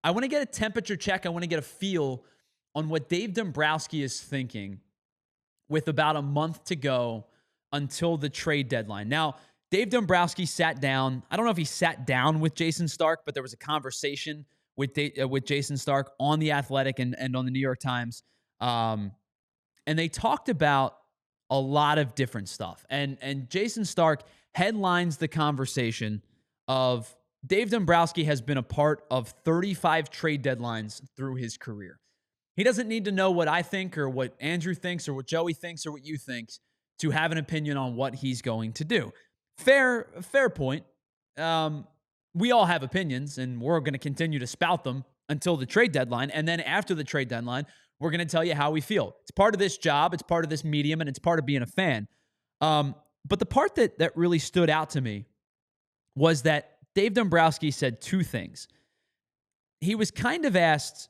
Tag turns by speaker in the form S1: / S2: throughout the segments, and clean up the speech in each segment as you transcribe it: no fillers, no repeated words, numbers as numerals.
S1: I want to get a temperature check. I want to get a feel on what Dave Dombrowski is thinking with about a month to go until the trade deadline. Now, Dave Dombrowski sat down. I don't know if he sat down with Jayson Stark, but there was a conversation with Jayson Stark on The Athletic and on the New York Times. And they talked about a lot of different stuff. And Jayson Stark headlines the conversation of Dave Dombrowski has been a part of 35 trade deadlines through his career. He doesn't need to know what I think or what Andrew thinks or what Joey thinks or what you think to have an opinion on what he's going to do. Fair point. We all have opinions, and we're going to continue to spout them until the trade deadline. And then after the trade deadline, we're going to tell you how we feel. It's part of this job. It's part of this medium, and it's part of being a fan. But the part that really stood out to me was that Dave Dombrowski said two things. He was kind of asked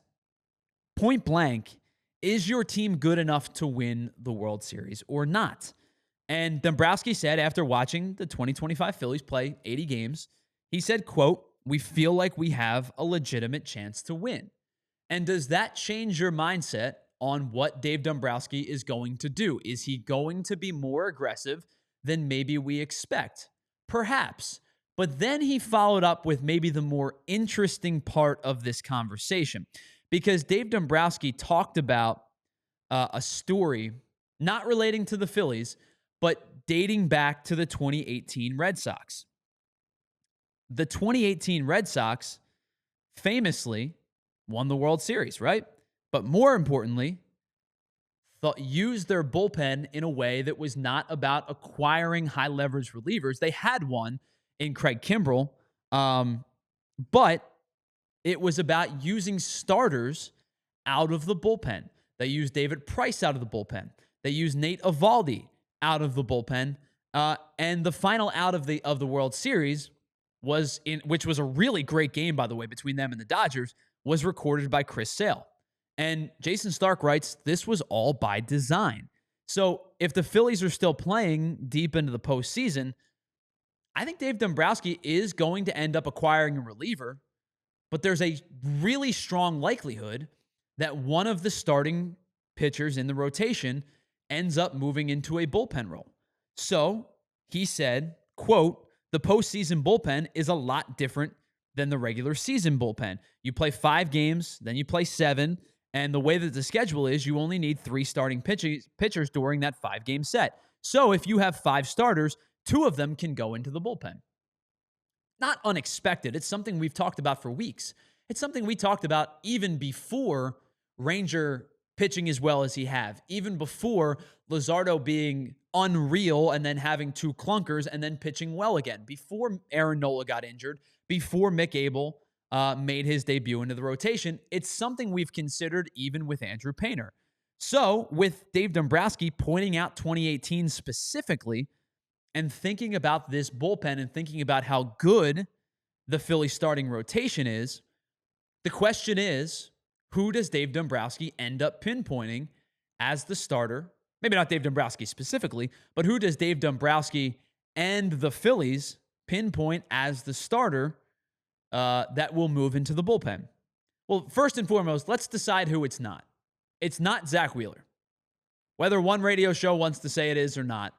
S1: point blank, is your team good enough to win the World Series or not? And Dombrowski said after watching the 2025 Phillies play 80 games, he said, quote, "We feel like we have a legitimate chance to win." And does that change your mindset on what Dave Dombrowski is going to do? Is he going to be more aggressive than maybe we expect? Perhaps. But then he followed up with maybe the more interesting part of this conversation, because Dave Dombrowski talked about a story not relating to the Phillies, but dating back to the 2018 Red Sox. The 2018 Red Sox famously won the World Series, right? But more importantly, used their bullpen in a way that was not about acquiring high leverage relievers. They had one in Craig Kimbrell, but it was about using starters out of the bullpen. They used David Price out of the bullpen. They used Nate Eovaldi out of the bullpen. And the final out of the World Series which was a really great game, by the way, between them and the Dodgers, was recorded by Chris Sale. And Jayson Stark writes, this was all by design. So if the Phillies are still playing deep into the postseason, I think Dave Dombrowski is going to end up acquiring a reliever, but there's a really strong likelihood that one of the starting pitchers in the rotation ends up moving into a bullpen role. So he said, quote, "The postseason bullpen is a lot different than the regular season bullpen. You play 5 games, then you play 7, and the way that the schedule is, you only need 3 starting pitchers during that 5-game set. So if you have 5 starters, 2 of them can go into the bullpen." Not unexpected. It's something we've talked about for weeks. It's something we talked about even before Ranger pitching as well as he have, even before Lazardo being unreal and then having 2 clunkers and then pitching well again, before Aaron Nola got injured, before Mick Abel made his debut into the rotation. It's something we've considered even with Andrew Painter. So with Dave Dombrowski pointing out 2018 specifically and thinking about this bullpen and thinking about how good the Philly starting rotation is, the question is, who does Dave Dombrowski end up pinpointing as the starter? Maybe not Dave Dombrowski specifically, but who does Dave Dombrowski and the Phillies pinpoint as the starter that will move into the bullpen? Well, first and foremost, let's decide who it's not. It's not Zach Wheeler. Whether one radio show wants to say it is or not,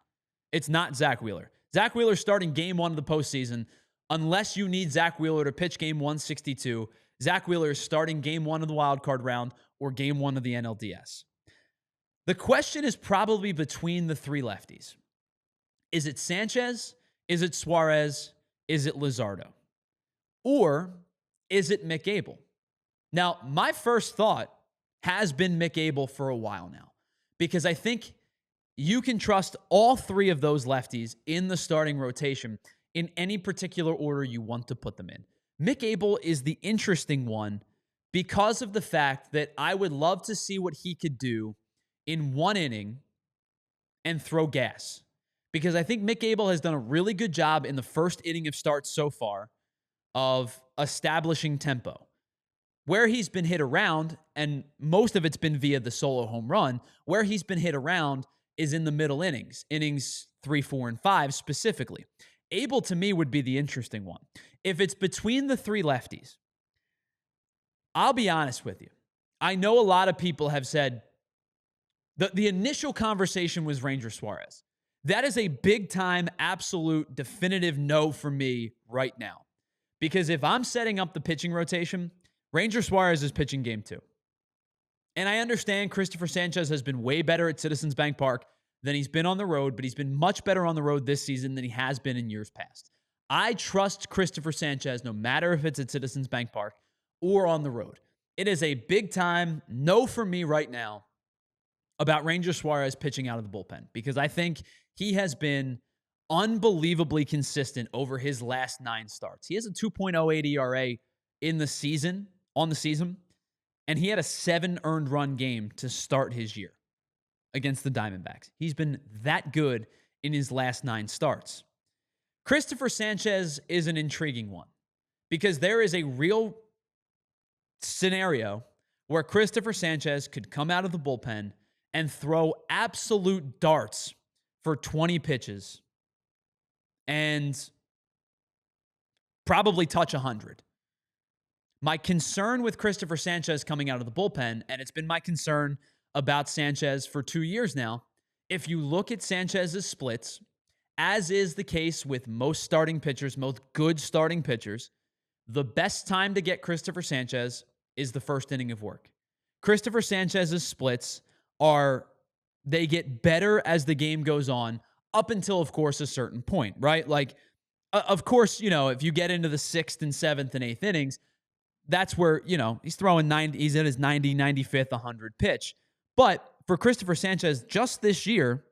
S1: it's not Zach Wheeler. Zach Wheeler starting game 1 of the postseason, unless you need Zach Wheeler to pitch game 162, Zach Wheeler is starting game 1 of the wild card round or game 1 of the NLDS. The question is probably between the 3 lefties. Is it Sanchez? Is it Suarez? Is it Lazardo? Or is it Mick Abel? Now, my first thought has been Mick Abel for a while now, because I think you can trust all 3 of those lefties in the starting rotation in any particular order you want to put them in. Mick Abel is the interesting one because of the fact that I would love to see what he could do in 1 inning and throw gas. Because I think Mick Abel has done a really good job in the first inning of starts so far of establishing tempo. Where he's been hit around, and most of it's been via the solo home run, where he's been hit around is in the middle innings 3, 4, and 5 specifically. Abel, to me, would be the interesting one. If it's between the 3 lefties, I'll be honest with you. I know a lot of people have said the initial conversation was Ranger Suarez. That is a big time, absolute, definitive no for me right now. Because if I'm setting up the pitching rotation, Ranger Suarez is pitching game 2. And I understand Cristopher Sanchez has been way better at Citizens Bank Park than he's been on the road, but he's been much better on the road this season than he has been in years past. I trust Cristopher Sanchez no matter if it's at Citizens Bank Park or on the road. It is a big time no for me right now about Ranger Suarez pitching out of the bullpen because I think he has been unbelievably consistent over his last 9 starts. He has a 2.08 ERA in the season, on the season, and he had a 7 earned run game to start his year against the Diamondbacks. He's been that good in his last 9 starts. Cristopher Sanchez is an intriguing one because there is a real scenario where Cristopher Sanchez could come out of the bullpen and throw absolute darts for 20 pitches and probably touch 100. My concern with Cristopher Sanchez coming out of the bullpen, and it's been my concern about Sanchez for 2 years now, if you look at Sanchez's splits, as is the case with most starting pitchers, most good starting pitchers, the best time to get Cristopher Sanchez is the first inning of work. Cristopher Sanchez's splits they get better as the game goes on up until, of course, a certain point, right? Like, of course, if you get into the 6th and 7th and 8th innings, that's where, he's throwing 90, he's at his 90, 95th, 100 pitch. But for Cristopher Sanchez, just this year,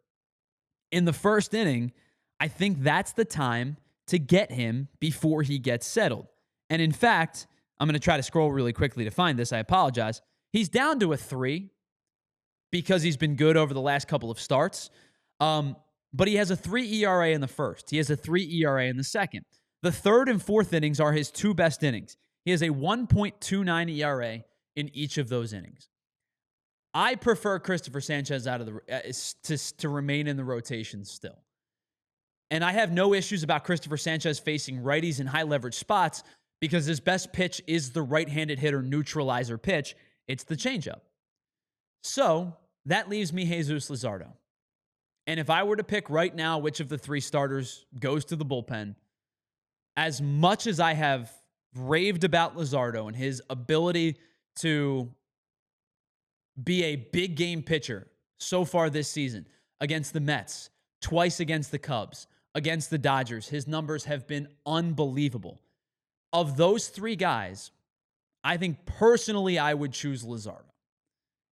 S1: in the first inning, I think that's the time to get him before he gets settled. And in fact, I'm going to try to scroll really quickly to find this. I apologize. He's down to a 3 because he's been good over the last couple of starts. But he has a 3 ERA in the first. He has a 3 ERA in the second. The 3rd and 4th innings are his 2 best innings. He has a 1.29 ERA in each of those innings. I prefer Cristopher Sanchez out of to remain in the rotation still. And I have no issues about Cristopher Sanchez facing righties in high leverage spots because his best pitch is the right-handed hitter neutralizer pitch. It's the changeup. So that leaves me Jesus Luzardo. And if I were to pick right now which of the 3 starters goes to the bullpen, as much as I have raved about Lazardo and his ability to be a big game pitcher so far this season against the Mets, twice against the Cubs, against the Dodgers, his numbers have been unbelievable. Of those 3 guys, I think personally I would choose Lazardo.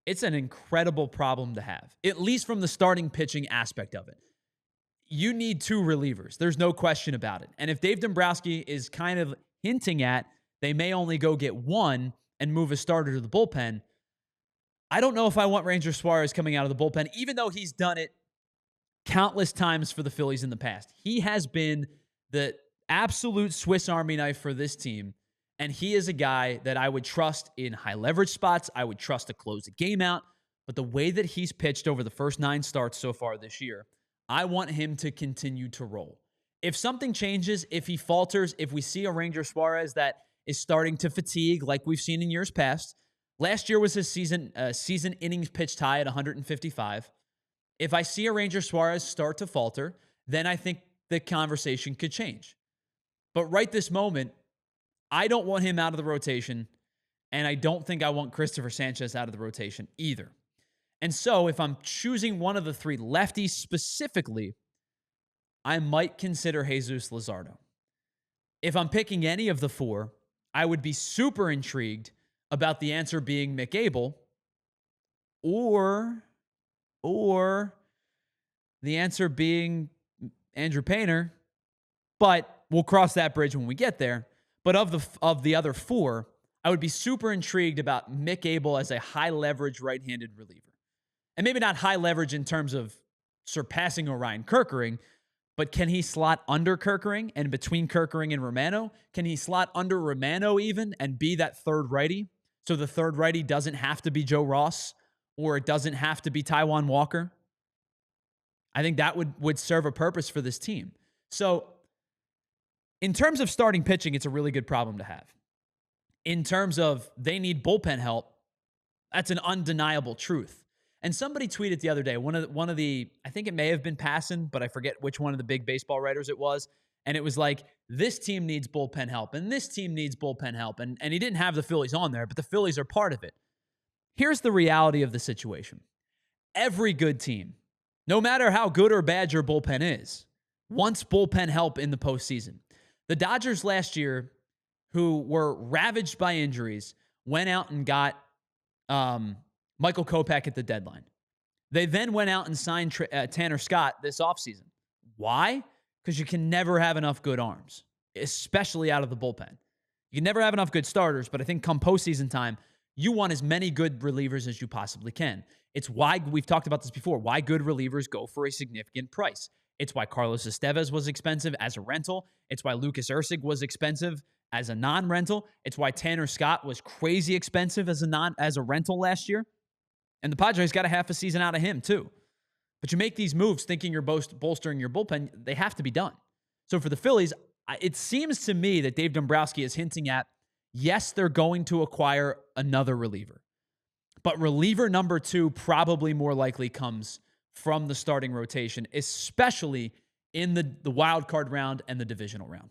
S1: It's an incredible problem to have, at least from the starting pitching aspect of it. You need 2 relievers. There's no question about it. And if Dave Dombrowski is kind of hinting at they may only go get 1 and move a starter to the bullpen, I don't know if I want Ranger Suarez coming out of the bullpen, even though he's done it countless times for the Phillies in the past. He has been the absolute Swiss Army knife for this team. And he is a guy that I would trust in high leverage spots. I would trust to close the game out. But the way that he's pitched over the first 9 starts so far this year, I want him to continue to roll. If something changes, if he falters, if we see a Ranger Suarez that is starting to fatigue like we've seen in years past, last year was his season innings pitched high at 155. If I see a Ranger Suarez start to falter, then I think the conversation could change. But right this moment, I don't want him out of the rotation, and I don't think I want Cristopher Sanchez out of the rotation either. And so if I'm choosing one of the 3 lefties specifically, I might consider Jesus Luzardo. If I'm picking any of the 4, I would be super intrigued about the answer being Mick Abel or the answer being Andrew Painter, but we'll cross that bridge when we get there. But of the other 4, I would be super intrigued about Mick Abel as a high-leverage right-handed reliever. And maybe not high leverage in terms of surpassing Orion Kerkering, but can he slot under Kerkering and between Kerkering and Romano? Can he slot under Romano even and be that 3rd righty? So the 3rd righty doesn't have to be Joe Ross or it doesn't have to be Taijuan Walker. I think that would serve a purpose for this team. So in terms of starting pitching, it's a really good problem to have. in terms of they need bullpen help, that's an undeniable truth. And somebody tweeted the other day, one of the I think it may have been Passan, but I forget which one of the big baseball writers it was. And it was like, this team needs bullpen help, and this team needs bullpen help. And he didn't have the Phillies on there, but the Phillies are part of it. Here's the reality of the situation. Every good team, no matter how good or bad your bullpen is, wants bullpen help in the postseason. The Dodgers last year, who were ravaged by injuries, went out and got Michael Kopech at the deadline. They then went out and signed Tanner Scott this offseason. Why? Because you can never have enough good arms, especially out of the bullpen. You can never have enough good starters, but I think come postseason time, you want as many good relievers as you possibly can. It's why we've talked about this before, why good relievers go for a significant price. It's why Carlos Estevez was expensive as a rental. It's why Lucas Erceg was expensive as a non-rental. It's why Tanner Scott was crazy expensive as a rental last year. And the Padres got a half a season out of him too. But you make these moves thinking you're bolstering your bullpen, they have to be done. So for the Phillies, it seems to me that Dave Dombrowski is hinting at, yes, they're going to acquire another reliever. But reliever number 2 probably more likely comes from the starting rotation, especially in the wild card round and the divisional round.